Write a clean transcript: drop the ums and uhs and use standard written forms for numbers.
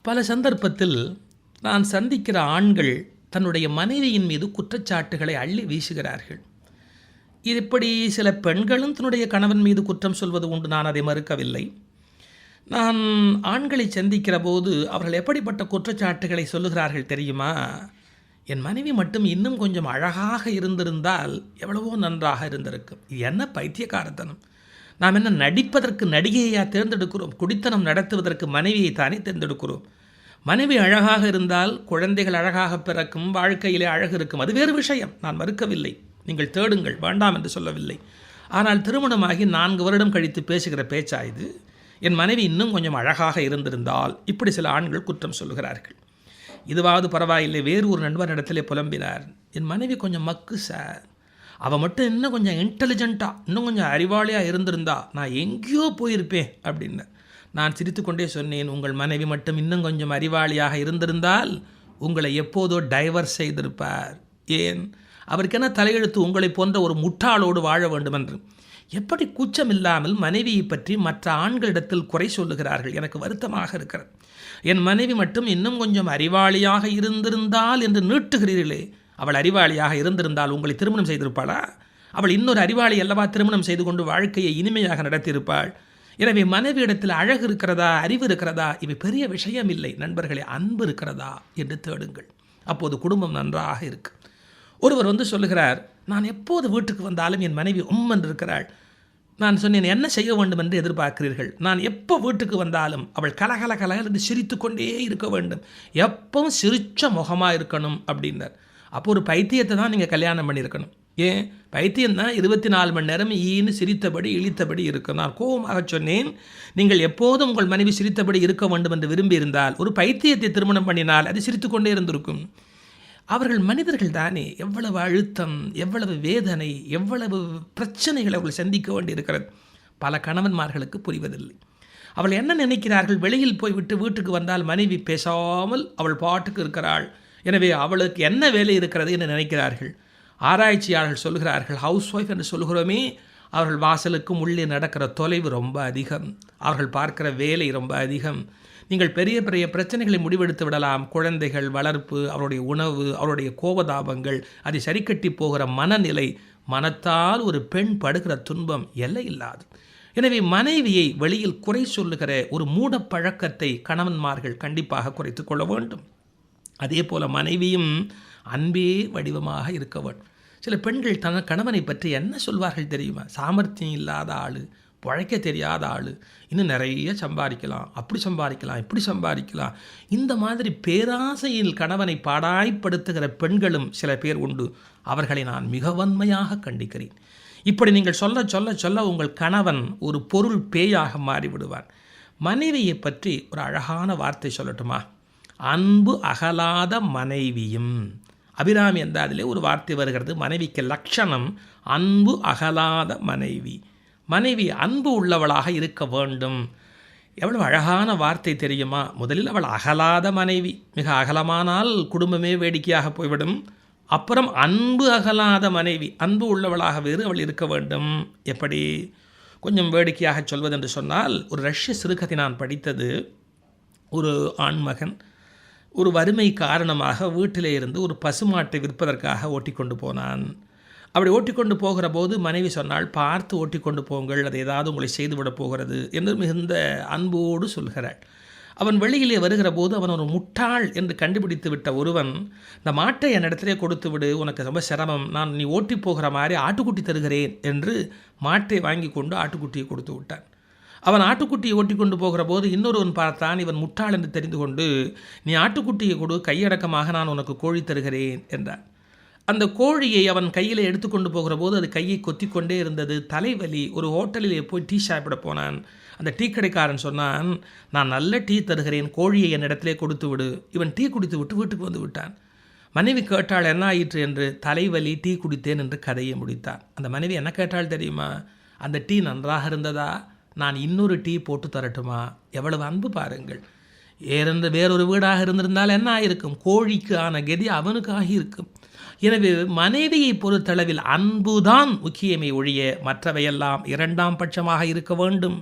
பல சந்தர்ப்பத்தில் நான் சந்திக்கிற ஆண்கள் தன்னுடைய மனைவியின் மீது குற்றச்சாட்டுகளை அள்ளி வீசுகிறார்கள். இது இப்படி சில பெண்களும் தன்னுடைய கணவன் மீது குற்றம் சொல்வது உண்டு, நான் அதை மறுக்கவில்லை. நான் ஆண்களை சந்திக்கிற போது அவர்கள் எப்படிப்பட்ட குற்றச்சாட்டுகளை சொல்லுகிறார்கள் தெரியுமா? என் மனைவி மட்டும் இன்னும் கொஞ்சம் அழகாக இருந்திருந்தால் எவ்வளவோ நன்றாக இருந்திருக்கும். இது என்ன பைத்தியக்காரத்தனம்! நாம் என்ன நடிப்பதற்கு நடிகையாக தேர்ந்தெடுக்கிறோம்? குடித்தனம் நடத்துவதற்கு மனைவியை தானே தேர்ந்தெடுக்கிறோம். மனைவி அழகாக இருந்தால் குழந்தைகள் அழகாக பிறக்கும், வாழ்க்கையிலே அழகு இருக்கும். அது வேறு விஷயம், நான் மறுக்கவில்லை. நீங்கள் தேடுங்கள், வேண்டாம் என்று சொல்லவில்லை. ஆனால் திருமணமாகி 4 வருடம் கழித்து பேசுகிற பேச்சா இது? என் மனைவி இன்னும் கொஞ்சம் அழகாக இருந்திருந்தால், இப்படி சில ஆண்கள் குற்றம் சொல்லுகிறார்கள். இதுவாவது பரவாயில்லை. வேறு ஒரு நண்பனிடத்திலே புலம்பினார், என் மனைவி கொஞ்சம் மக்கு சார், அவள் மட்டும் இன்னும் கொஞ்சம் இன்டெலிஜென்ட்டாக, இன்னும் கொஞ்சம் அறிவாளியாக இருந்திருந்தா நான் எங்கேயோ போயிருப்பேன் அப்படின்னு. நான் சிரித்துக்கொண்டே சொன்னேன், உங்கள் மனைவி மட்டும் இன்னும் கொஞ்சம் அறிவாளியாக இருந்திருந்தால் உங்களை எப்போதோ டைவர்ஸ் செய்திருப்பார். ஏன்? அவருக்கு என்ன தலையெழுத்து உங்களை போன்ற ஒரு முட்டாளோடு வாழ வேண்டும் என்று? எப்படி கூச்சம் இல்லாமல் மனைவியை பற்றி மற்ற ஆண்களிடத்தில் குறை சொல்லுகிறார்கள். எனக்கு வருத்தமாக இருக்கிறது. என் மனைவி மட்டும் இன்னும் கொஞ்சம் அறிவாளியாக இருந்திருந்தால் என்று நீட்டுகிறீர்களே. அவள் அறிவாளியாக இருந்திருந்தால் உங்களை திருமணம் செய்திருப்பாளா? அவள் இன்னொரு அறிவாளி அல்லவா திருமணம் செய்து கொண்டு வாழ்க்கையை இனிமையாக நடத்தியிருப்பாள். எனவே மனைவியிடத்தில் அழகு இருக்கிறதா, அறிவு இருக்கிறதா, இவை பெரிய விஷயம் இல்லை. நண்பர்களே, அன்பு இருக்கிறதா என்று தேடுங்கள். அப்போது குடும்பம் நன்றாக இருக்கு. ஒருவர் சொல்லுகிறார், நான் எப்போது வீட்டுக்கு வந்தாலும் என் மனைவி என்று இருக்கிறாள். நான் சொன்னேன், என்ன செய்ய வேண்டும் என்று எதிர்பார்க்கிறீர்கள்? நான் எப்போ வீட்டுக்கு வந்தாலும் அவள் கலகல கலகல என்று சிரித்து கொண்டே இருக்க வேண்டும், எப்பவும் சிரிச்ச முகமாக இருக்கணும் அப்படின்னார். அப்போ ஒரு பைத்தியத்தை தான் நீங்கள் கல்யாணம் பண்ணியிருக்கணும். ஏன்? பைத்தியம் தான் 24 மணி நேரம் ஈன்னு சிரித்தபடி இழித்தபடி இருக்கும். நான் கோபமாக சொன்னேன், நீங்கள் எப்போதும் உங்கள் மனைவி சிரித்தபடி இருக்க வேண்டும் என்று விரும்பியிருந்தால் ஒரு பைத்தியத்தை திருமணம் பண்ணினால் அது சிரித்து கொண்டே இருந்திருக்கும். அவர்கள் மனிதர்கள் தானே. எவ்வளவு அழுத்தம், எவ்வளவு வேதனை, எவ்வளவு பிரச்சனைகளை அவர்கள் சந்திக்க வேண்டியிருக்கிறது. பல கணவன்மார்களுக்கு புரிவதில்லை. அவள் என்ன நினைக்கிறார்கள்? வெளியில் போய்விட்டு வீட்டுக்கு வந்தால் மனைவி பேசாமல் அவள் பாட்டுக்கு இருக்கிறாள், எனவே அவளுக்கு என்ன வேலை இருக்கிறது என்று நினைக்கிறார்கள். ஆராய்ச்சியாளர்கள் சொல்கிறார்கள், ஹவுஸ் ஒய்ஃப் என்று சொல்கிறோமே, அவர்கள் வாசலுக்கும் உள்ளே நடக்கிற தொலைவு ரொம்ப அதிகம், அவர்கள் பார்க்கிற வேலை ரொம்ப அதிகம். நீங்கள் பெரிய பெரிய பிரச்சனைகளை முடிவெடுத்து விடலாம். குழந்தைகள் வளர்ப்பு, அவருடைய உணவு, அவருடைய கோபதாபங்கள், அதை சரிக்கட்டி போகிற மனநிலை, மனத்தால் ஒரு பெண் படுகிற துன்பம் எல்லை இல்லாது. எனவே மனைவியை வெளியில் குறை சொல்லுகிற ஒரு மூடப்பழக்கத்தை கணவன்மார்கள் கண்டிப்பாக குறைத்து கொள்ள வேண்டும். அதே போல் மனைவியும் அன்பே வடிவமாக இருக்க வேண்டும். சில பெண்கள் தன் கணவனை பற்றி என்ன சொல்வார்கள் தெரியுமா? சாமர்த்தியம் இல்லாத ஆள், பழைக்க தெரியாத ஆள், இன்னும் நிறைய சம்பாதிக்கலாம், அப்படி சம்பாதிக்கலாம், இப்படி சம்பாதிக்கலாம். இந்த மாதிரி பேராசையில் கணவனை பாடாய்ப்படுத்துகிற பெண்களும் சில பேர் உண்டு. அவர்களை நான் மிக வன்மையாக கண்டிக்கிறேன். இப்படி நீங்கள் சொல்ல சொல்ல சொல்ல உங்கள் கணவன் ஒரு பொருள் பேயாக மாறிவிடுவார். மனைவியை பற்றி ஒரு அழகான வார்த்தை சொல்லட்டுமா? அன்பு அகலாத மனைவியும். அபிராமி என்ற அதிலே ஒரு வார்த்தை வருகிறது. மனைவிக்கு லட்சணம் அன்பு அகலாத மனைவி. மனைவி அன்பு உள்ளவளாக இருக்க வேண்டும். எவ்வளவு அழகான வார்த்தை தெரியுமா? முதலில் அவள் அகலாத மனைவி. மிக அகலமானால் குடும்பமே வேடிக்கையாக போய்விடும். அப்புறம் அன்பு அகலாத மனைவி, அன்பு உள்ளவளாக வேறு அவள் இருக்க வேண்டும். எப்படி? கொஞ்சம் வேடிக்கையாக சொல்வதென்று சொன்னால், ஒரு ரஷ்ய சிறுகதை நான் படித்தது. ஒரு ஆண்மகன் ஒரு வறுமை காரணமாக வீட்டிலே இருந்து ஒரு பசுமாட்டை விற்பதற்காக ஓட்டிக்கொண்டு போனான். அப்படி ஓட்டிக்கொண்டு போகிற போது மனைவி சொன்னாள், பார்த்து ஓட்டிக்கொண்டு போங்கள், அது ஏதாவது உங்களை செய்துவிடப் போகிறது என்று மிகுந்த அன்போடு சொல்கிறாள். அவன் வெளியிலே வருகிற போது அவன் ஒரு முட்டாள் என்று கண்டுபிடித்து விட்ட ஒருவன், இந்த மாட்டை என்னிடத்திலே கொடுத்து விடு, உனக்கு ரொம்ப சிரமம், நான் நீ ஓட்டி போகிற மாதிரி ஆட்டுக்குட்டி தருகிறேன் என்று மாட்டை வாங்கி கொண்டு ஆட்டுக்குட்டியை கொடுத்து விட்டான். அவன் ஆட்டுக்குட்டியை ஓட்டி கொண்டு போகிற போது இன்னொருவன் பார்த்தான். இவன் முட்டாள் என்று தெரிந்து கொண்டு, நீ ஆட்டுக்குட்டியை கொடு, கையடக்கமாக நான் உனக்கு கோழி தருகிறேன் என்றான். அந்த கோழியை அவன் கையில் எடுத்துக்கொண்டு போகிற போது அது கையை கொத்திக்கொண்டே இருந்தது. தலைவலி. ஒரு ஹோட்டலிலே போய் டீ சாப்பிட போனான். அந்த டீ கடைக்காரன் சொன்னான், நான் நல்ல டீ தருகிறேன், கோழியை என்னிடத்திலே கொடுத்து விடு. இவன் டீ குடித்து விட்டு வீட்டுக்கு வந்து விட்டான். மனைவி கேட்டாள், என்ன ஆயிற்று என்று. தலைவலி, டீ குடித்தேன் என்று கதையை முடித்தான். அந்த மனைவி என்ன கேட்டாள் தெரியுமா? அந்த டீ நன்றாக இருந்ததா? நான் இன்னொரு டீ போட்டு தரட்டுமா? எவ்வளவு அன்பு பாருங்கள். வேறொரு வீடாக இருந்திருந்தால் என்ன ஆகிருக்கும்? கோழிக்கு ஆன கதி அவனுக்கு ஆகியிருக்கும். எனவே மனைவியை பொறுத்தளவில் அன்புதான் முக்கியமே ஒழிய மற்றவையெல்லாம் இரண்டாம் பட்சமாக இருக்க வேண்டும்.